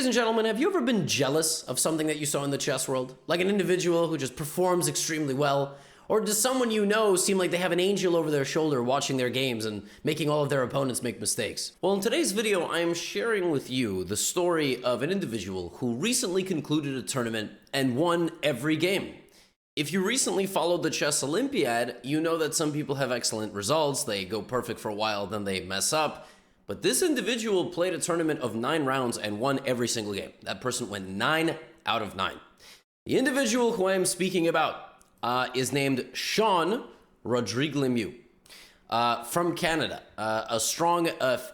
Ladies and gentlemen, have you ever been jealous of something that you saw in the chess world? Like an individual who just performs extremely well? Or does someone you know seem like they have an angel over their shoulder watching their games and making all of their opponents make mistakes? Well, in today's video, I am sharing with you the story of an individual who recently concluded a tournament and won every game. If you recently followed the Chess Olympiad, you know that some people have excellent results. They go perfect for a while, then they mess up. But this individual played a tournament of 9 rounds and won every single game. That person went 9 out of 9. The individual who I am speaking about is named Sean Rodrigue-Lemieux from Canada. A strong,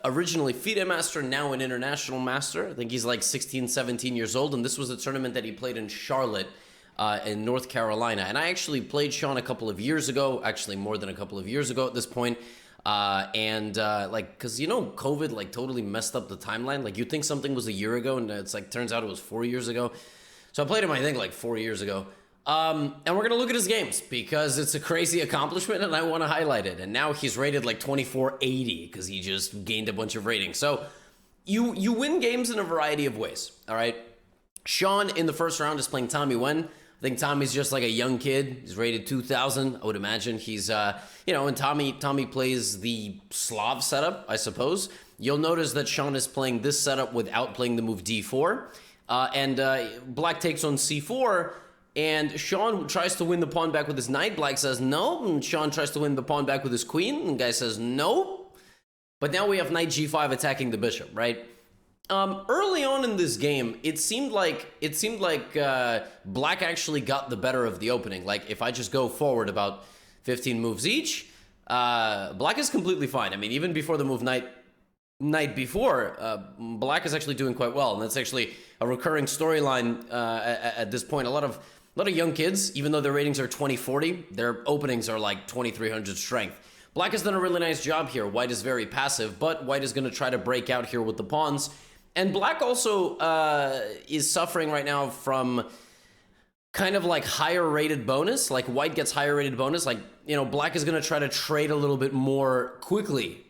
originally FIDE master, now an international master. I think he's like 16, 17 years old, and this was a tournament that he played in Charlotte in North Carolina. And I actually played Sean a couple of years ago, actually more than a couple of years ago at this point. Cause you know, COVID like totally messed up the timeline. Like you'd think something was a year ago and it's like, turns out it was 4 years ago. So I played him, I think like 4 years ago. And we're going to look at his games because it's a crazy accomplishment and I want to highlight it. And now he's rated like 2480 because he just gained a bunch of ratings. So you win games in a variety of ways. All right. Sean in the first round is playing Tommy Wen. I think Tommy's just like a young kid. He's rated 2,000. I would imagine he's, and Tommy plays the Slav setup, I suppose. You'll notice that Sean is playing this setup without playing the move d4. Black takes on c4, and Sean tries to win the pawn back with his knight. Black says no, and Sean tries to win the pawn back with his queen, and guy says no. But now we have knight g5 attacking the bishop, right? Early on in this game, it seemed like Black actually got the better of the opening. Like if I just go forward about 15 moves each, Black is completely fine. I mean, even before the move knight before, Black is actually doing quite well, and that's actually a recurring storyline at this point. A lot of young kids, even though their ratings are 2040, their openings are like 2300 strength. Black has done a really nice job here. White is very passive, but White is going to try to break out here with the pawns. And Black also is suffering right now from kind of like higher rated bonus. Like White gets higher rated bonus. Like, you know, Black is going to try to trade a little bit more quickly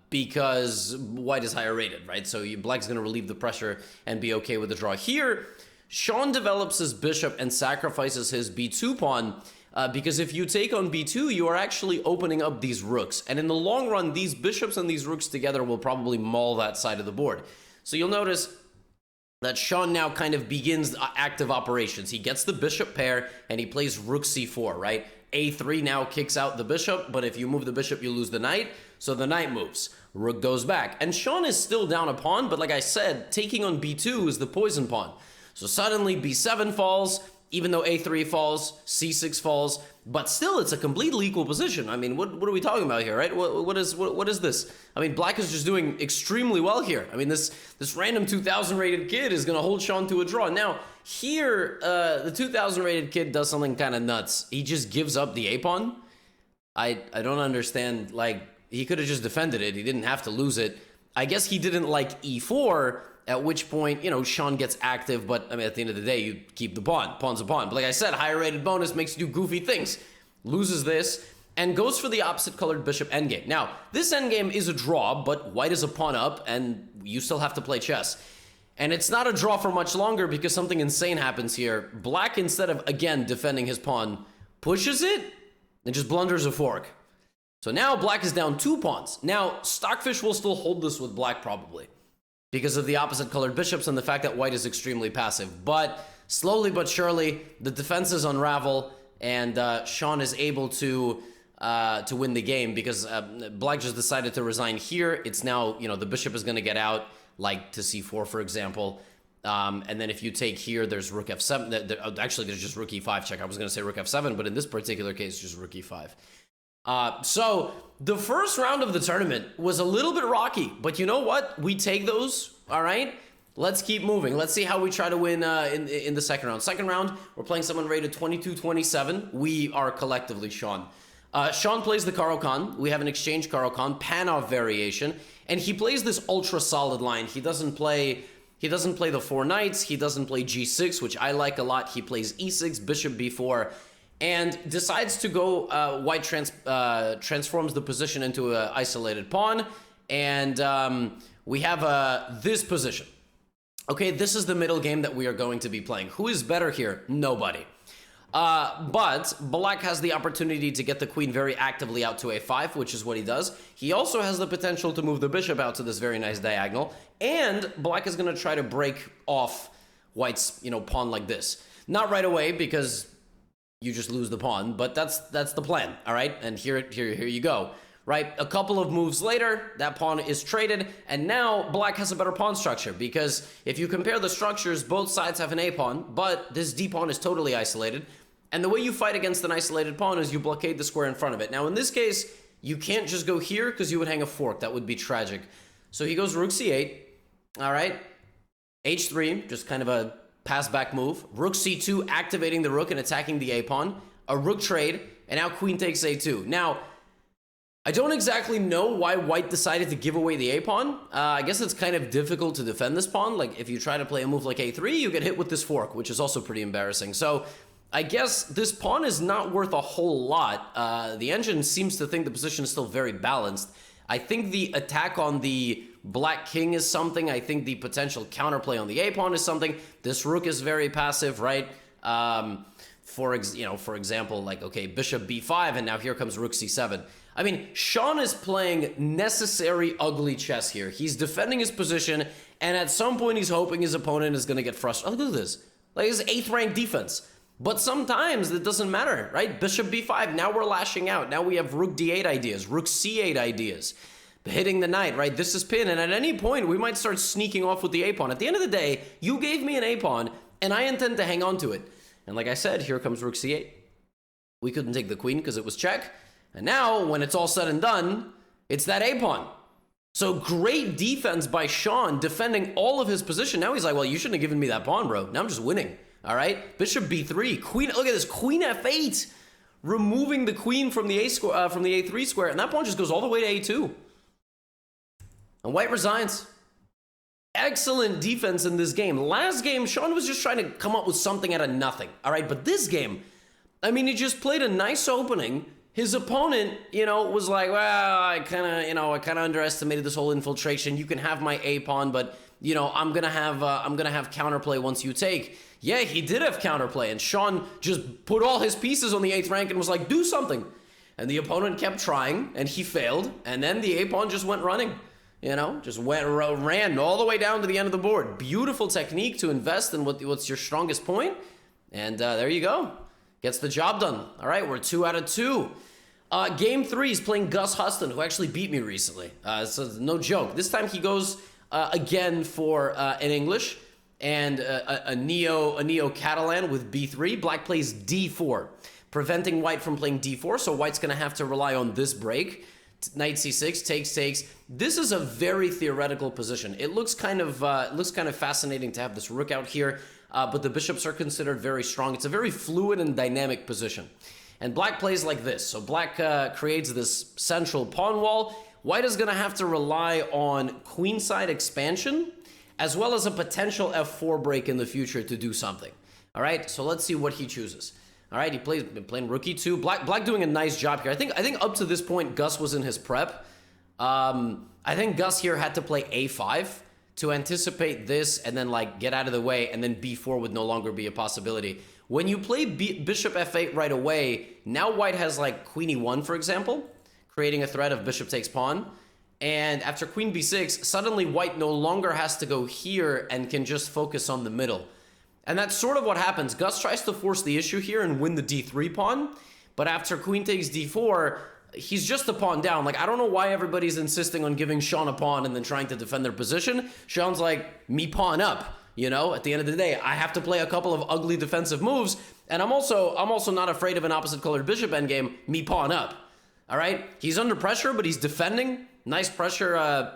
because White is higher rated, right? So Black is going to relieve the pressure and be okay with the draw. Here, Sean develops his bishop and sacrifices his b2 pawn because if you take on b2, you are actually opening up these rooks. And in the long run, these bishops and these rooks together will probably maul that side of the board. So you'll notice that Sean now kind of begins active operations. He gets the bishop pair and he plays rook c4, right? a3 now kicks out the bishop, but if you move the bishop, you lose the knight. So the knight moves. Rook goes back. And Sean is still down a pawn, but like I said, taking on b2 is the poison pawn. So suddenly b7 falls, even though a3 falls, c6 falls, but still it's a completely equal position. I mean, what are we talking about here, right? What is this? I mean, Black is just doing extremely well here. I mean, this random 2000 rated kid is going to hold Sean to a draw. Now, here, the 2000 rated kid does something kind of nuts. He just gives up the a-pawn. I don't understand. Like, he could have just defended it. He didn't have to lose it. I guess he didn't like e4, at which point, you know, Sean gets active, but I mean, at the end of the day, you keep the pawn. Pawn's a pawn. But like I said, higher rated bonus makes you do goofy things. Loses this and goes for the opposite colored bishop endgame. Now, this endgame is a draw, but White is a pawn up and you still have to play chess. And it's not a draw for much longer because something insane happens here. Black, instead of, again, defending his pawn, pushes it and just blunders a fork. So now Black is down 2 pawns. Now, Stockfish will still hold this with Black probably, because of the opposite colored bishops and the fact that White is extremely passive. But slowly but surely, the defenses unravel, and Sean is able to win the game because Black just decided to resign here. It's now, you know, the bishop is going to get out, like to c4, for example. And then if you take here, there's rook f7. Actually, there's just rook e5 check. I was going to say rook f7, but in this particular case, just rook e5. So the first round of the tournament was a little bit rocky, but you know what? We take those, all right? Let's keep moving. Let's see how we try to win in the second round. Second round, we're playing someone rated 2227. We are collectively Sean. Sean plays the Caro-Kann. We have an exchange Caro-Kann, Panov variation, and he plays this ultra solid line. He doesn't play the 4 knights. He doesn't play g6, which I like a lot. He plays e6, bishop b4, and decides to go White transforms the position into an isolated pawn, and we have this position. Okay, this is the middle game that we are going to be playing. Who is better here? Nobody. But black has the opportunity to get the queen very actively out to a5, which is what he does. He also has the potential to move the bishop out to this very nice diagonal, and black is going to try to break off white's, pawn like this. Not right away, because you just lose the pawn, but that's the plan, all right? And here you go. Right, a couple of moves later, that pawn is traded, and now black has a better pawn structure, because if you compare the structures, both sides have an A pawn, but this D pawn is totally isolated, and the way you fight against an isolated pawn is you blockade the square in front of it. Now, in this case, you can't just go here, because you would hang a fork. That would be tragic. So he goes rook c8, all right, h3, just kind of a pass-back move, rook c2, activating the rook and attacking the A pawn, a rook trade, and now queen takes a2. Now, I don't exactly know why white decided to give away the A-pawn. I guess it's kind of difficult to defend this pawn. Like, if you try to play a move like A3, you get hit with this fork, which is also pretty embarrassing. So, I guess this pawn is not worth a whole lot. The engine seems to think the position is still very balanced. I think the attack on the black king is something. I think the potential counterplay on the A-pawn is something. This rook is very passive, right? For example, like, okay, bishop b5, and now here comes rook c7. I mean, Sean is playing necessary ugly chess here. He's defending his position, and at some point he's hoping his opponent is going to get frustrated. Oh, look at this. Like, his 8th rank defense. But sometimes it doesn't matter, right? Bishop b5, now we're lashing out. Now we have rook d8 ideas, rook c8 ideas. Hitting the knight, right? This is pin, and at any point we might start sneaking off with the A-pawn. At the end of the day, you gave me an A-pawn, and I intend to hang on to it. And like I said, here comes rook c8. We couldn't take the queen because it was check. And now, when it's all said and done, it's that A-pawn. So great defense by Sean, defending all of his position. Now he's like, well, you shouldn't have given me that pawn, bro. Now I'm just winning, all right? Bishop b3, queen, look at this, queen f8, removing the queen from the from the a3 square, and that pawn just goes all the way to a2. And white resigns. Excellent defense in this game. Last game, Sean was just trying to come up with something out of nothing, all right? But this game, I mean, he just played a nice opening. His opponent, was like, well, I kind of underestimated this whole infiltration. You can have my A pawn, but I'm gonna have counterplay once you take. Yeah, he did have counterplay, and Sean just put all his pieces on the 8th rank and was like, do something. And the opponent kept trying, and he failed, and then the A pawn just went running. Just ran all the way down to the end of the board. Beautiful technique to invest in what's your strongest point, and there you go. Gets the job done. All right, we're 2 out of 2. Game 3 is playing Gus Huston, who actually beat me recently. So no joke. This time he goes again for an English and a Neo Catalan with b3. Black plays d4, preventing white from playing d4. So white's going to have to rely on this break. Knight c6, takes. This is a very theoretical position. It looks kind of fascinating to have this rook out here. But the bishops are considered very strong. It's a very fluid and dynamic position. And black plays like this. So black creates this central pawn wall. White is going to have to rely on queenside expansion, as well as a potential f4 break in the future to do something. All right, so let's see what he chooses. All right, been playing rook e2. Black doing a nice job here. I think up to this point, Gus was in his prep. I think Gus here had to play a5 to anticipate this and then get out of the way, and then b4 would no longer be a possibility. When you play bishop f8 right away, now white has queen e1, for example, creating a threat of bishop takes pawn. And after queen b6, suddenly white no longer has to go here and can just focus on the middle. And that's sort of what happens. Gus tries to force the issue here and win the d3 pawn, but after queen takes d4, he's just a pawn down. I don't know why everybody's insisting on giving Sean a pawn and then trying to defend their position. Sean's like, me pawn up. At the end of the day, I have to play a couple of ugly defensive moves, and I'm also not afraid of an opposite colored bishop endgame, me pawn up. All right? He's under pressure, but he's defending. Nice pressure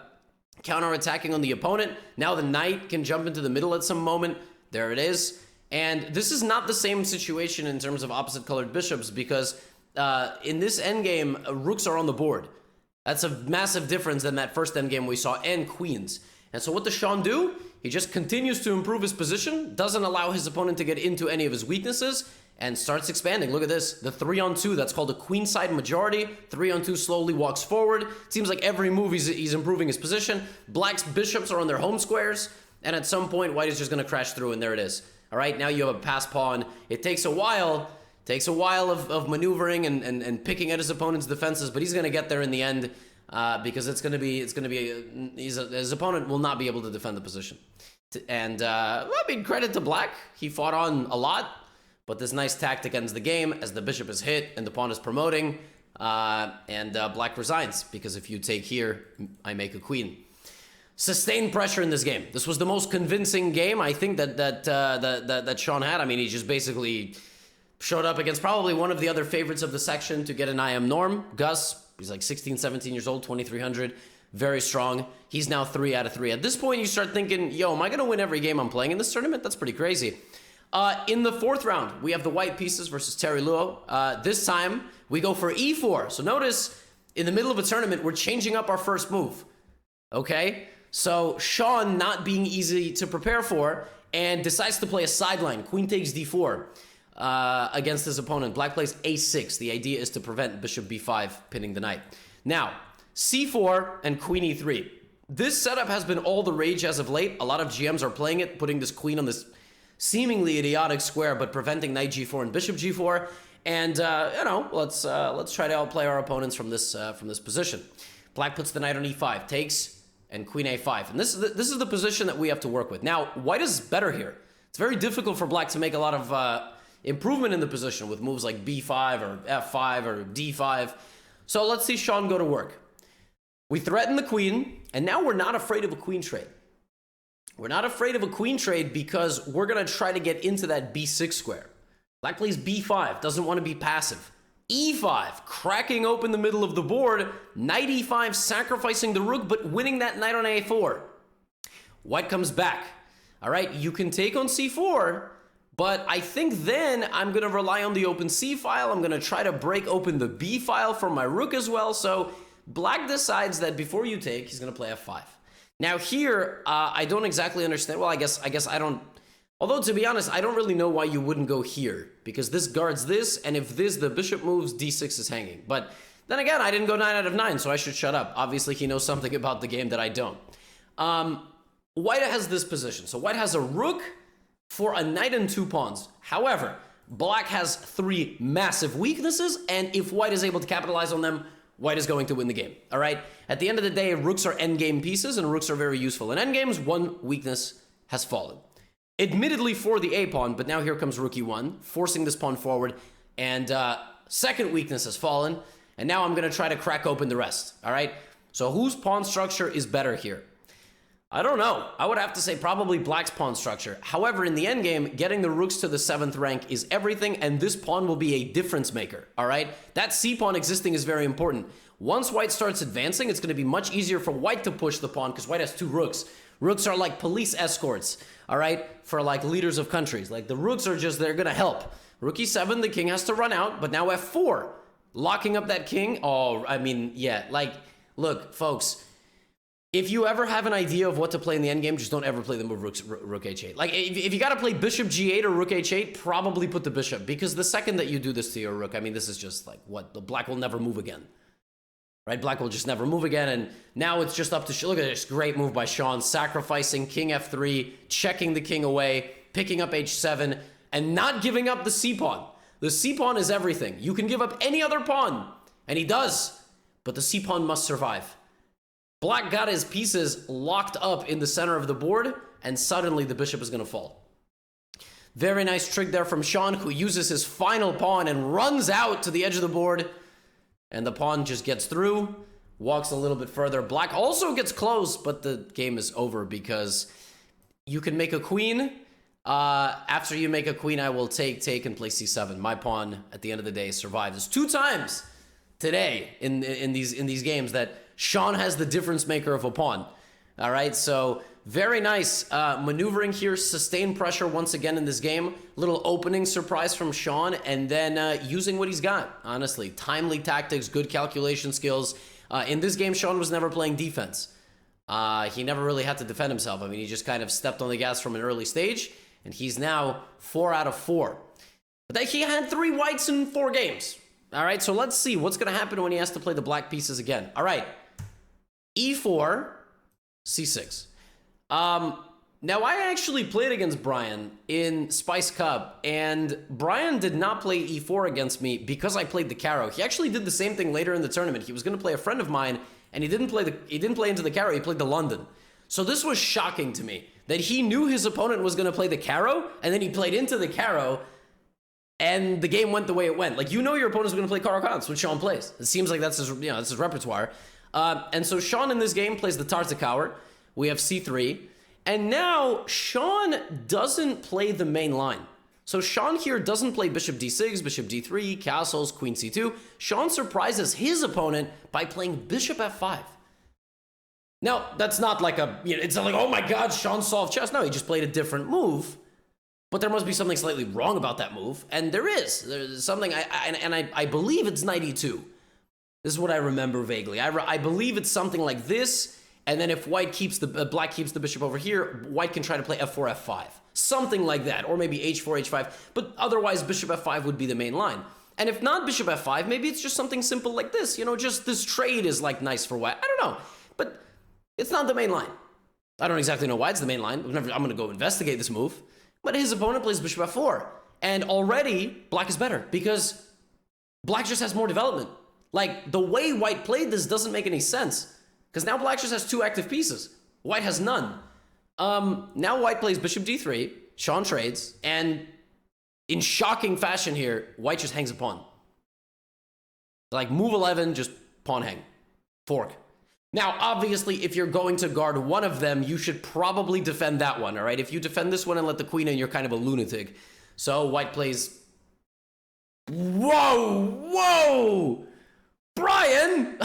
counter-attacking on the opponent. Now the knight can jump into the middle at some moment. There it is. And this is not the same situation in terms of opposite colored bishops, because in this endgame, rooks are on the board. That's a massive difference than that first endgame we saw, and queens. And so what does Sean do? He just continues to improve his position, doesn't allow his opponent to get into any of his weaknesses, and starts expanding. Look at this, the 3-on-2, that's called a queenside majority. 3-on-2 slowly walks forward. Seems like every move he's improving his position. Black's bishops are on their home squares. and at some point, white is just going to crash through, and there it is. All right, now you have a passed pawn. It takes a while. Takes a while of maneuvering and picking at his opponent's defenses, but he's going to get there in the end because his opponent will not be able to defend the position. And I mean, credit to black. He fought on a lot, but this nice tactic ends the game as the bishop is hit and the pawn is promoting, and black resigns because if you take here, I make a queen. Sustained pressure in this game. This was the most convincing game I think that Sean had. I mean, he just basically showed up against probably one of the other favorites of the section to get an IM norm. Gus, he's like 16, 17 years old, 2,300, very strong. He's now 3 out of 3. At this point, you start thinking, yo, am I going to win every game I'm playing in this tournament? That's pretty crazy. In the 4th round, we have the white pieces versus Terry Luo. This time, we go for e4. So notice, in the middle of a tournament, we're changing up our first move. Okay? So Sean not being easy to prepare for and decides to play a sideline. Queen takes d4. Against his opponent. Black plays a6. The idea is to prevent bishop b5 pinning the knight. Now, c4 and queen e3. This setup has been all the rage as of late. A lot of GMs are playing it, putting this queen on this seemingly idiotic square, but preventing knight g4 and bishop g4. And you know, let's try to outplay our opponents from this position. Black puts the knight on e5, takes, and queen a5. And this is the position that we have to work with. Now, white is better here. It's very difficult for black to make a lot of improvement in the position with moves like b5 or f5 or d5. So let's see Sean go to work. We threaten the queen, and now we're not afraid of a queen trade. We're not afraid of a queen trade because we're going to try to get into that b6 square. Black plays b5, doesn't want to be passive. e5, cracking open the middle of the board. Knight e5, sacrificing the rook, but winning that knight on a4. White comes back. All right, you can take on c4, but I think then I'm going to rely on the open C file. I'm going to try to break open the B file for my rook as well. So black decides that before you take, he's going to play F5. Now here, I don't exactly understand. Well, I guess I don't. Although, to be honest, I don't really know why you wouldn't go here. Because this guards this, and if the bishop moves, D6 is hanging. But then again, I didn't go 9 out of 9, so I should shut up. Obviously, he knows something about the game that I don't. White has this position. So white has a rook for a knight and 2 pawns. However, black has 3 massive weaknesses, and if white is able to capitalize on them, white is going to win the game. All right? At the end of the day, rooks are endgame pieces, and rooks are very useful. In endgames, 1 weakness has fallen. Admittedly for the a-pawn, but now here comes rook e1, forcing this pawn forward, and second weakness has fallen, and now I'm going to try to crack open the rest. All right? So whose pawn structure is better here? I don't know. I would have to say probably black's pawn structure. However, in the endgame, getting the rooks to the 7th rank is everything, and this pawn will be a difference maker, all right? That c-pawn existing is very important. Once white starts advancing, it's going to be much easier for white to push the pawn because white has 2 rooks. Rooks are like police escorts, all right, for like leaders of countries. Like the rooks are just, they're going to help. Rook e7, the king has to run out, but now f4, locking up that king. Oh, I mean, yeah, like, look, folks, if you ever have an idea of what to play in the endgame, just don't ever play the move rook h8. Like, if you got to play bishop g8 or rook h8, probably put the bishop. Because the second that you do this to your rook, I mean, this is just like, what? The black will never move again. Right? Black will just never move again. And now it's just up to... Look at this great move by Sean. Sacrificing king f3, checking the king away, picking up h7, and not giving up the c-pawn. The c-pawn is everything. You can give up any other pawn. And he does. But the c-pawn must survive. Black got his pieces locked up in the center of the board, and suddenly the bishop is going to fall. Very nice trick there from Sean, who uses his final pawn and runs out to the edge of the board. And the pawn just gets through, walks a little bit further. Black also gets close, but the game is over because you can make a queen. After you make a queen, I will take, and play c7. My pawn, at the end of the day, survives. It's 2 times today in these games that Sean has the difference maker of a pawn. All right, so very nice maneuvering here, sustained pressure once again in this game. Little opening surprise from Sean, and then using what he's got, honestly. Timely tactics, good calculation skills. In this game, Sean was never playing defense. He never really had to defend himself. I mean, he just kind of stepped on the gas from an early stage, and he's now 4 out of 4. But he had 3 whites in 4 games. All right, so let's see what's going to happen when he has to play the black pieces again. All right. E4, C6. Now, I actually played against Brian in Spice Cup, and Brian did not play e4 against me because I played the Caro. He actually did the same thing later in the tournament. He was going to play a friend of mine, and he didn't play into the Caro. He played the London. So this was shocking to me that he knew his opponent was going to play the Caro, and then he played into the Caro, and the game went the way it went. Like, you know your opponent's going to play Caro Khans, which Sean plays. It seems like that's his, that's his repertoire. And so Sean in this game plays the Tartakower. We have c3. And now, Sean doesn't play the main line. So Sean here doesn't play bishop d6, bishop d3, castles, queen c2. Sean surprises his opponent by playing bishop f5. Now, that's not like it's not like, oh my god, Sean solved chess. No, he just played a different move. But there must be something slightly wrong about that move. And there is. There's something, I believe it's knight e2. This is what I remember vaguely. I believe it's something like this. And then if black keeps the bishop over here, white can try to play f4, f5. Something like that. Or maybe h4, h5. But otherwise, bishop f5 would be the main line. And if not bishop f5, maybe it's just something simple like this. Just this trade is like nice for white. I don't know. But it's not the main line. I don't exactly know why it's the main line. I'm going to go investigate this move. But his opponent plays bishop f4. And already, black is better. Because black just has more development. Like, the way white played this doesn't make any sense. Because now black just has 2 active pieces. White has none. Now white plays bishop d3. Sean trades. And in shocking fashion here, white just hangs a pawn. Like move 11, just pawn hang. Fork. Now, obviously, if you're going to guard one of them, you should probably defend that one, all right? If you defend this one and let the queen in, you're kind of a lunatic. So white plays... Whoa! Whoa! Brian!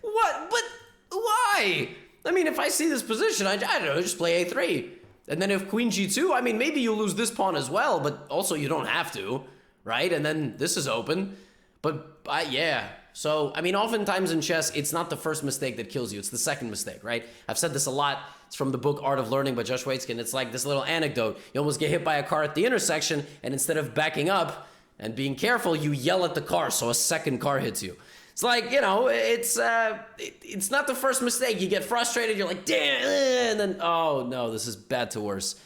What? But why? I mean, if I see this position, I don't know, just play a3. And then if queen g2, I mean, maybe you lose this pawn as well, but also you don't have to, right? And then this is open. But yeah. So, I mean, oftentimes in chess, it's not the first mistake that kills you. It's the second mistake, right? I've said this a lot. It's from the book Art of Learning by Josh Waitzkin. It's like this little anecdote. You almost get hit by a car at the intersection, and instead of backing up and being careful, you yell at the car so a second car hits you. It's like, it's not the first mistake. You get frustrated, you're like, damn, and then, oh no, this is bad to worse.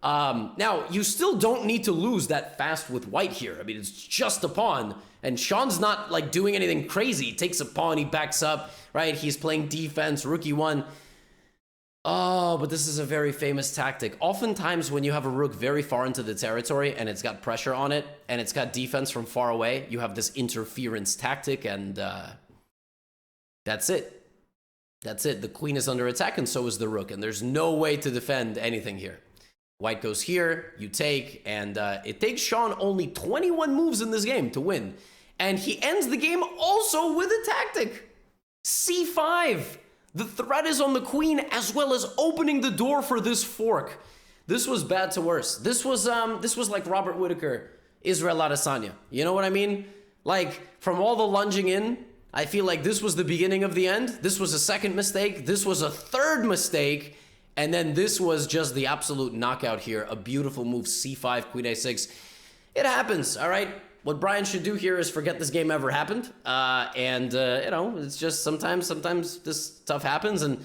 Now, you still don't need to lose that fast with white here. I mean, it's just a pawn, and Sean's not, like, doing anything crazy. He takes a pawn, he backs up, right? He's playing defense, rook e1. Oh, but this is a very famous tactic. Oftentimes, when you have a rook very far into the territory, and it's got pressure on it, and it's got defense from far away, you have this interference tactic, and that's it. That's it. The queen is under attack, and so is the rook, and there's no way to defend anything here. White goes here, you take, and it takes Sean only 21 moves in this game to win. And he ends the game also with a tactic. C5. The threat is on the queen, as well as opening the door for this fork. This was bad to worse. This was like Robert Whittaker, Israel Adesanya. You know what I mean? Like, from all the lunging in, I feel like this was the beginning of the end. This was a second mistake. This was a third mistake. And then this was just the absolute knockout here. A beautiful move, c5, queen a6. It happens, all right? What Brian should do here is forget this game ever happened. It's just sometimes this stuff happens. And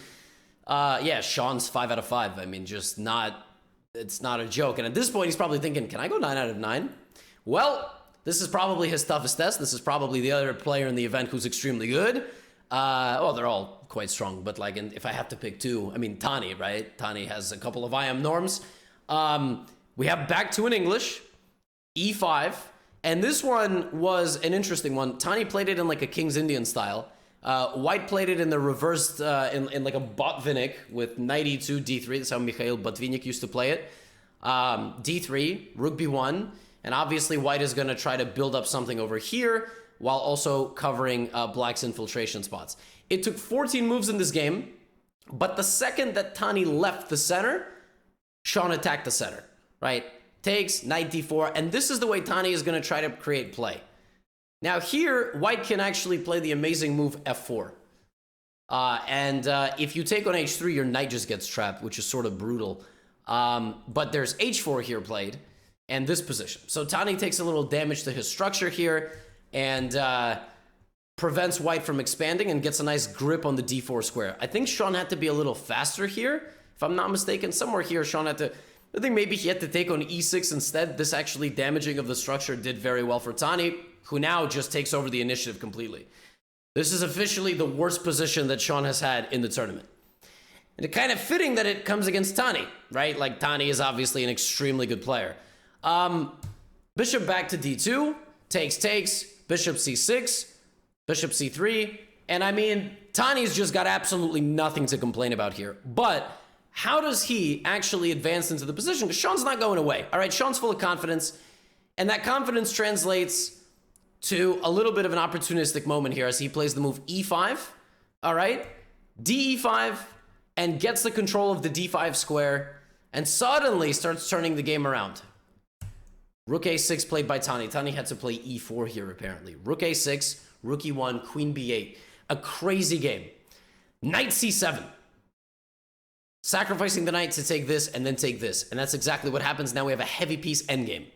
yeah, Sean's 5 out of 5. I mean, it's not a joke. And at this point, he's probably thinking, can I go 9 out of 9? Well, this is probably his toughest test. This is probably the other player in the event who's extremely good. Well, they're all quite strong, but like, if I have to pick two, I mean, Tani, right? Tani has a couple of IM norms. We have back to in English, E5, and this one was an interesting one. Tani played it in like a King's Indian style. White played it in the reversed, in like a Botvinnik with knight e2, d3. That's how Mikhail Botvinnik used to play it. D3, rook b1, and obviously white is going to try to build up something over here while also covering black's infiltration spots. It took 14 moves in this game, but the second that Tani left the center, Sean attacked the center, right? Takes, knight d4, and this is the way Tani is going to try to create play. Now here, white can actually play the amazing move f4. If you take on h3, your knight just gets trapped, which is sort of brutal. But there's h4 here played, and this position. So Tani takes a little damage to his structure here, and prevents white from expanding and gets a nice grip on the d4 square. I think Sean had to be a little faster here. if I'm not mistaken. Somewhere here, Sean had to, I think maybe he had to take on e6 instead. This actually damaging of the structure did very well for Tani, who now just takes over the initiative completely. This is officially the worst position that Sean has had in the tournament. And it's kind of fitting that it comes against Tani, right? Like, Tani is obviously an extremely good player. Bishop back to d2, takes, bishop c6, bishop c3, and I mean, Tani's just got absolutely nothing to complain about here. But how does he actually advance into the position? Because Sean's not going away, all right? Sean's full of confidence, and that confidence translates to a little bit of an opportunistic moment here as he plays the move e5, all right? d5, and gets the control of the d5 square, and suddenly starts turning the game around. Rook a6 played by Tani. Tani had to play e4 here, apparently. Rook a6, rook e1, queen b8. A crazy game. Knight c7. Sacrificing the knight to take this and then take this. And that's exactly what happens. Now we have a heavy piece endgame.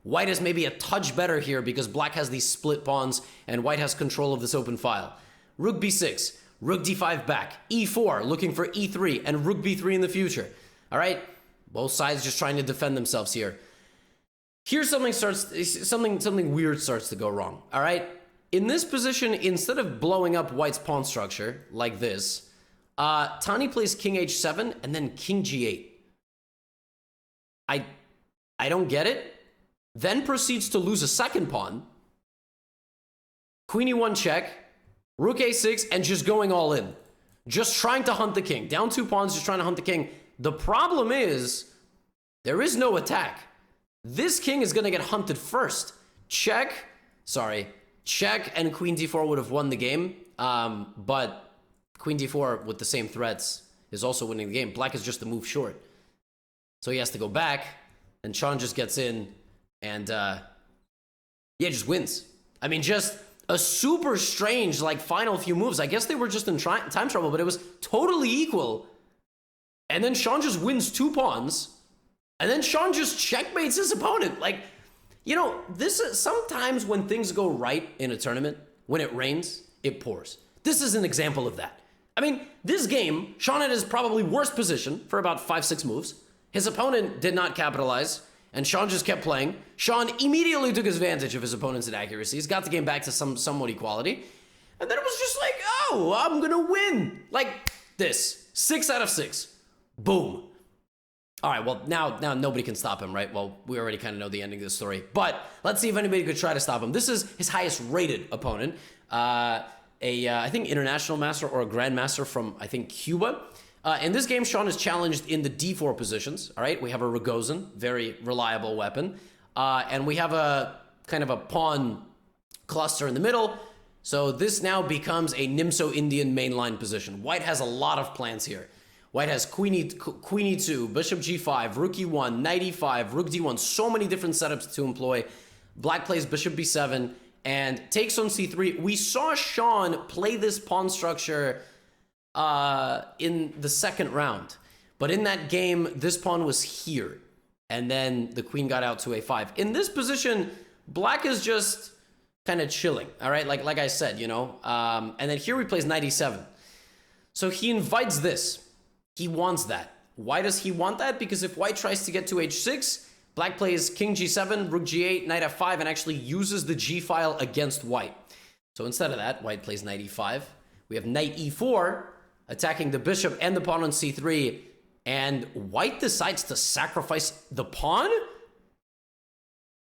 White is maybe a touch better here because black has these split pawns and white has control of this open file. Rook b6, rook d5 back, e4, looking for e3, and rook b3 in the future. All right? Both sides just trying to defend themselves here. Here's something weird starts to go wrong, all right? In this position, instead of blowing up white's pawn structure like this, Tani plays king h7 and then king g8. I don't get it. Then proceeds to lose a second pawn. Queen e1 check, rook a6, and just going all in. Just trying to hunt the king. Down 2 pawns, just trying to hunt the king. The problem is, there is no attack. This king is going to get hunted first. Check, and queen d4 would have won the game. But queen d4 with the same threats is also winning the game. Black is just a move short. So he has to go back, and Sean just gets in and, just wins. I mean, just a super strange, like, final few moves. I guess they were just in time trouble, but it was totally equal. And then Sean just wins 2 pawns. And then Sean just checkmates his opponent. Like, you know, this is sometimes when things go right in a tournament, when it rains, it pours. This is an example of that. I mean, this game, Sean had his probably worst position for about 5-6 moves. His opponent did not capitalize, and Sean just kept playing. Sean immediately took advantage of his opponent's inaccuracies, got the game back to somewhat equality, and then it was just like, oh, I'm gonna win. Like this, 6 out of 6. Boom. All right, well, now nobody can stop him, right? Well, we already kind of know the ending of the story. But let's see if anybody could try to stop him. This is his highest-rated opponent, I think, international master or a grandmaster from, I think, Cuba. In this game, Sean is challenged in the d4 positions, all right? We have a Rogozin, very reliable weapon. And we have a kind of a pawn cluster in the middle. So this now becomes a Nimso-Indian mainline position. White has a lot of plans here. White has queen e2, bishop g5, rook e1, knight e5, rook d1. So many different setups to employ. Black plays bishop b7 and takes on c3. We saw Sean play this pawn structure in the second round. But in that game, this pawn was here. And then the queen got out to a5. In this position, black is just kind of chilling, all right? Like I said, you know. And then here he plays knight e7. So he invites this. He wants that. Why does he want that? Because if white tries to get to h6, black plays king g7, rook g8, knight f5, and actually uses the g file against white. So instead of that, white plays knight e5. We have knight e4, attacking the bishop and the pawn on c3, and white decides to sacrifice the pawn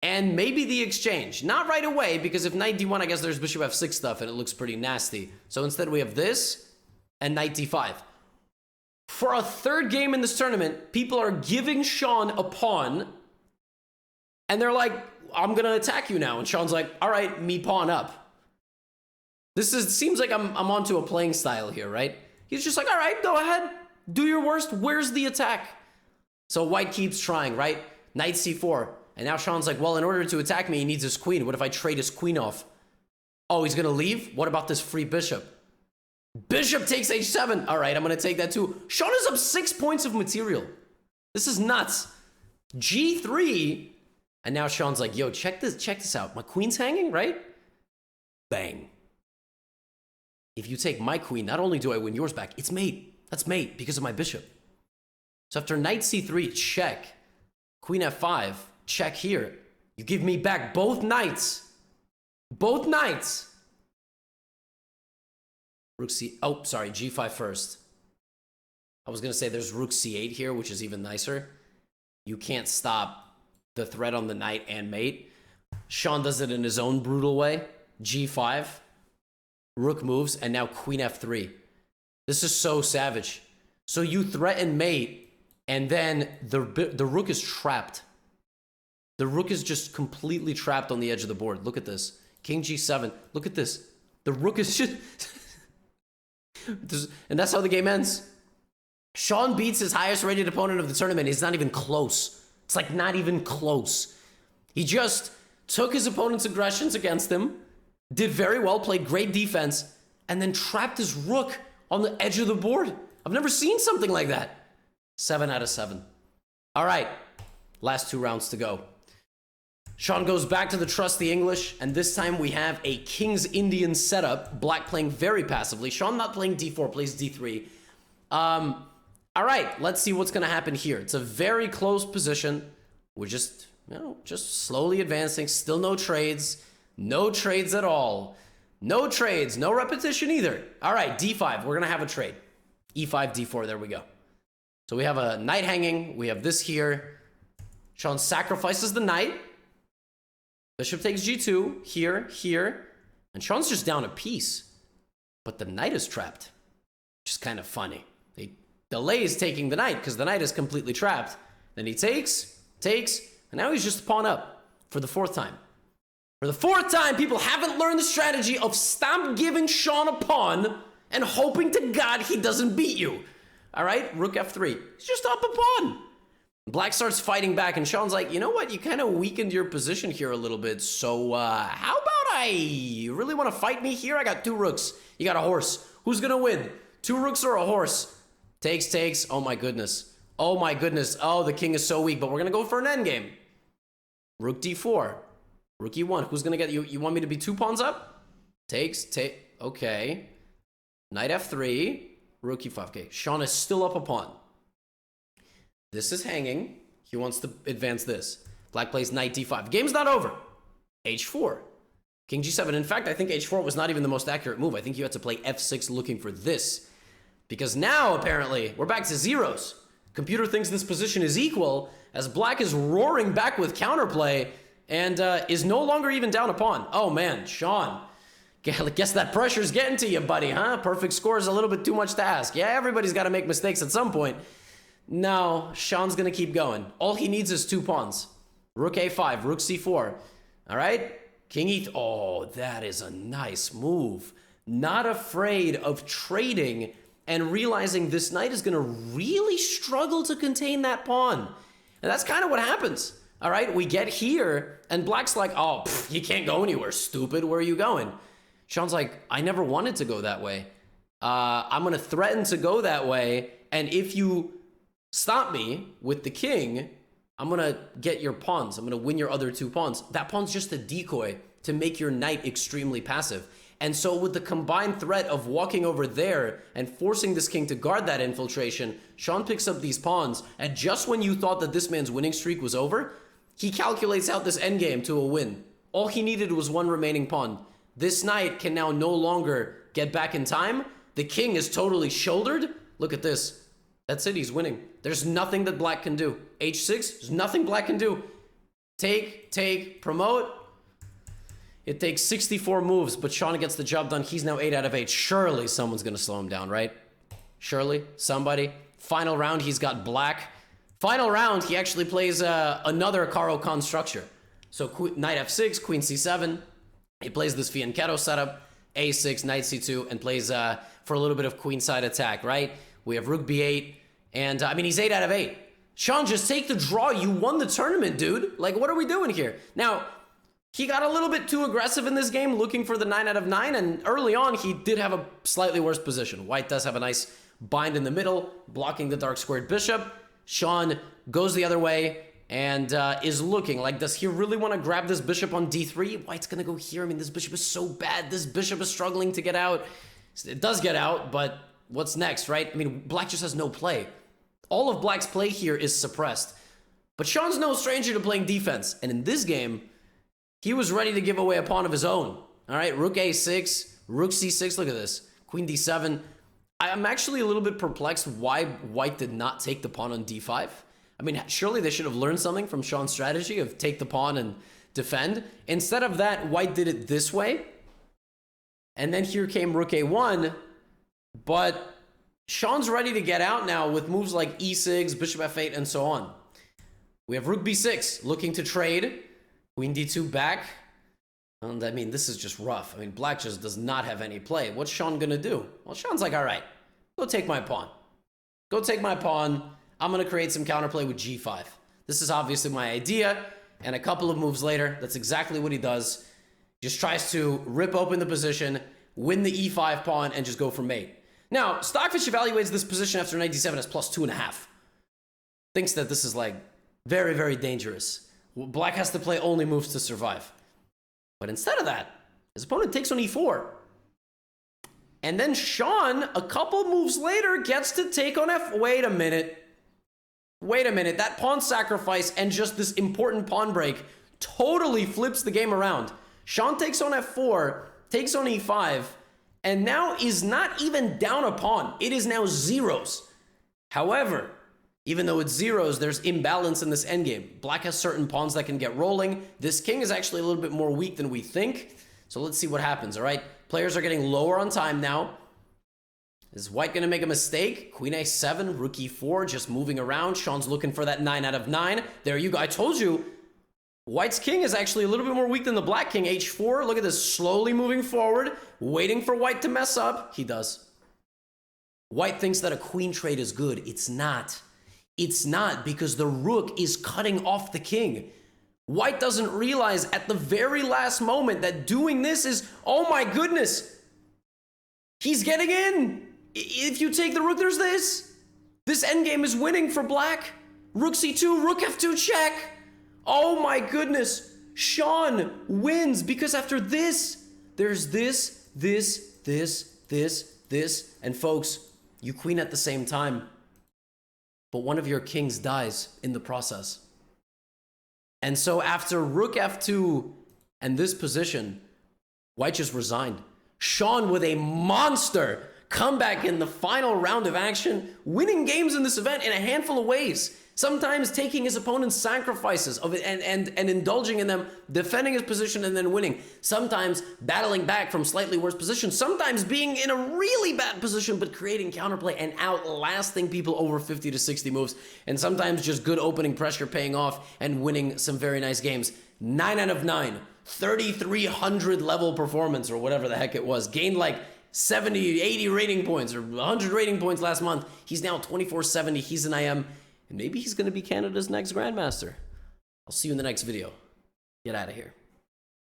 and maybe the exchange. Not right away, because if knight d1, I guess there's bishop f6 stuff, and it looks pretty nasty. So instead we have this and knight d5. For a third game in this tournament, people are giving Sean a pawn, and they're like, I'm going to attack you now. And Sean's like, all right, me pawn up. Seems like I'm onto a playing style here, right? He's just like, all right, go ahead. Do your worst. Where's the attack? So white keeps trying, right? Knight c4. And now Sean's like, well, in order to attack me, he needs his queen. What if I trade his queen off? Oh, he's going to leave? What about this free bishop? Bishop takes h7. All right, I'm going to take that too. Sean is up 6 points of material. This is nuts. g3. And now Sean's like, yo, check this out. My queen's hanging, right? Bang. If you take my queen, not only do I win yours back, it's mate. That's mate because of my bishop. So after knight c3, check. Queen f5, check here. You give me back both knights. Both knights. Rook c... Oh, sorry, g5 first. I was going to say there's rook c8 here, which is even nicer. You can't stop the threat on the knight and mate. Sean does it in his own brutal way. g5. Rook moves, and now queen f3. This is so savage. So you threaten mate, and then the rook is trapped. The rook is just completely trapped on the edge of the board. Look at this. King g7. Look at this. The rook is just... and that's how the game ends. Sean beats his highest rated opponent of the tournament. He's not even close. It's like not even close. He just took his opponent's aggressions against him, did very well, played great defense, and then trapped his rook on the edge of the board. I've never seen something like that. 7 out of 7. All right, last 2 rounds to go. Sean goes back to the trusty English, and this time we have a King's Indian setup. Black playing very passively. Sean not playing d4, plays d3. All right, let's see what's going to happen here. It's a very close position. We're just, just slowly advancing. Still no trades. No trades at all. No trades. No repetition either. All right, d5. We're going to have a trade. e5, d4. There we go. So we have a knight hanging. We have this here. Sean sacrifices the knight. Bishop takes g2. Here, here. And Sean's just down a piece. But the knight is trapped. Which is kind of funny. He delays taking the knight because the knight is completely trapped. Then he takes, and now he's just a pawn up for the 4th time. For the 4th time, people haven't learned the strategy of stop giving Sean a pawn and hoping to God he doesn't beat you. All right, rook f3. He's just up a pawn. Black starts fighting back, and Sean's like, you know what? You kind of weakened your position here a little bit. So how about you really want to fight me here? I got 2 rooks. You got a horse. Who's going to win? 2 rooks or a horse? Takes. Oh, my goodness. Oh, my goodness. Oh, the king is so weak, but we're going to go for an endgame. Rook d4. Rook e1. Who's going to get you? You want me to be 2 pawns up? Okay. Knight f3. Rook e5. Okay, Sean is still up a pawn. This is hanging. He wants to advance this. Black plays knight d5. Game's not over. h4. King g7. In fact, I think h4 was not even the most accurate move. I think you had to play f6 looking for this. Because now, apparently, we're back to zeros. Computer thinks this position is equal as Black is roaring back with counterplay and is no longer even down a pawn. Oh, man, Sean. Guess that pressure's getting to you, buddy, huh? Perfect score is a little bit too much to ask. Yeah, everybody's got to make mistakes at some point. No, Sean's going to keep going. All he needs is 2 pawns. Rook a5, rook c4. All right? King e... Oh, that is a nice move. Not afraid of trading and realizing this knight is going to really struggle to contain that pawn. And that's kind of what happens. All right? We get here, and Black's like, oh, you can't go anywhere, stupid. Where are you going? Sean's like, I never wanted to go that way. I'm going to threaten to go that way, and if you stop me with the king, I'm going to get your pawns. I'm going to win your other 2 pawns. That pawn's just a decoy to make your knight extremely passive. And so with the combined threat of walking over there and forcing this king to guard that infiltration, Sean picks up these pawns, and just when you thought that this man's winning streak was over, he calculates out this endgame to a win. All he needed was 1 remaining pawn. This knight can now no longer get back in time. The king is totally shouldered. Look at this. That's it, he's winning. There's nothing that Black can do. h6, there's nothing Black can do. Take, promote. It takes 64 moves, but Sean gets the job done. He's now 8 out of 8. Surely someone's going to slow him down, right? Surely, somebody. Final round, he's got Black. Final round, he actually plays another Caro-Kann structure. So knight f6, queen c7. He plays this fianchetto setup, a6, knight c2, and plays for a little bit of queenside attack, right? We have rook b8, and I mean, he's 8 out of 8. Sean, just take the draw. You won the tournament, dude. Like, what are we doing here? Now, he got a little bit too aggressive in this game, looking for the 9 out of 9, and early on, he did have a slightly worse position. White does have a nice bind in the middle, blocking the dark squared bishop. Sean goes the other way, and is looking like, does he really want to grab this bishop on d3? White's going to go here. I mean, this bishop is so bad. This bishop is struggling to get out. It does get out, but what's next, right? I mean, Black just has no play. All of Black's play here is suppressed. But Sean's no stranger to playing defense. And in this game, he was ready to give away a pawn of his own. All right, rook a6, rook c6, look at this. Queen d7. I'm actually a little bit perplexed why White did not take the pawn on d5. I mean, surely they should have learned something from Sean's strategy of take the pawn and defend. Instead of that, White did it this way. And then here came rook a1. But Sean's ready to get out now with moves like e6, bishop f8, and so on. We have rook b6, looking to trade. Queen d2 back. And I mean, this is just rough. I mean, Black just does not have any play. What's Sean gonna do? Well, Sean's like, all right, go take my pawn. Go take my pawn. I'm gonna create some counterplay with g5. This is obviously my idea. And a couple of moves later, that's exactly what he does. Just tries to rip open the position, win the e5 pawn, and just go for mate. Now, Stockfish evaluates this position after knight d7 as plus 2.5. Thinks that this is like very, very dangerous. Black has to play only moves to survive. But instead of that, his opponent takes on e4. And then Sean, a couple moves later, gets to take on f... Wait a minute. Wait a minute. That pawn sacrifice and just this important pawn break totally flips the game around. Sean takes on f4, takes on e5, and now is not even down a pawn. It is now zeros. However, even though it's zeros, there's imbalance in this endgame. Black has certain pawns that can get rolling. This king is actually a little bit more weak than we think. So let's see what happens, all right? Players are getting lower on time now. Is White going to make a mistake? Queen a7, rook e4, just moving around. Sean's looking for that 9 out of 9. There you go. I told you, White's king is actually a little bit more weak than the Black king. h4, look at this, slowly moving forward, waiting for White to mess up. He does. White thinks that a queen trade is good. It's not. It's not, because the rook is cutting off the king. White doesn't realize at the very last moment that doing this is, oh my goodness, he's getting in. If you take the rook, there's this. This endgame is winning for Black. Rook c2, rook f2 check. Oh my goodness. Sean wins because after this, there's this, and folks, you queen at the same time. But one of your kings dies in the process. And so after rook f2 and this position, White just resigned. Sean with a monster comeback in the final round of action, winning games in this event in a handful of ways. Sometimes taking his opponent's sacrifices of it and indulging in them, defending his position and then winning. Sometimes battling back from slightly worse positions. Sometimes being in a really bad position but creating counterplay and outlasting people over 50 to 60 moves. And sometimes just good opening pressure paying off and winning some very nice games. 9 out of 9. 3,300 level performance or whatever the heck it was. Gained like 70, 80 rating points or 100 rating points last month. He's now 2470. He's an IM. And maybe he's going to be Canada's next Grandmaster. I'll see you in the next video. Get out of here.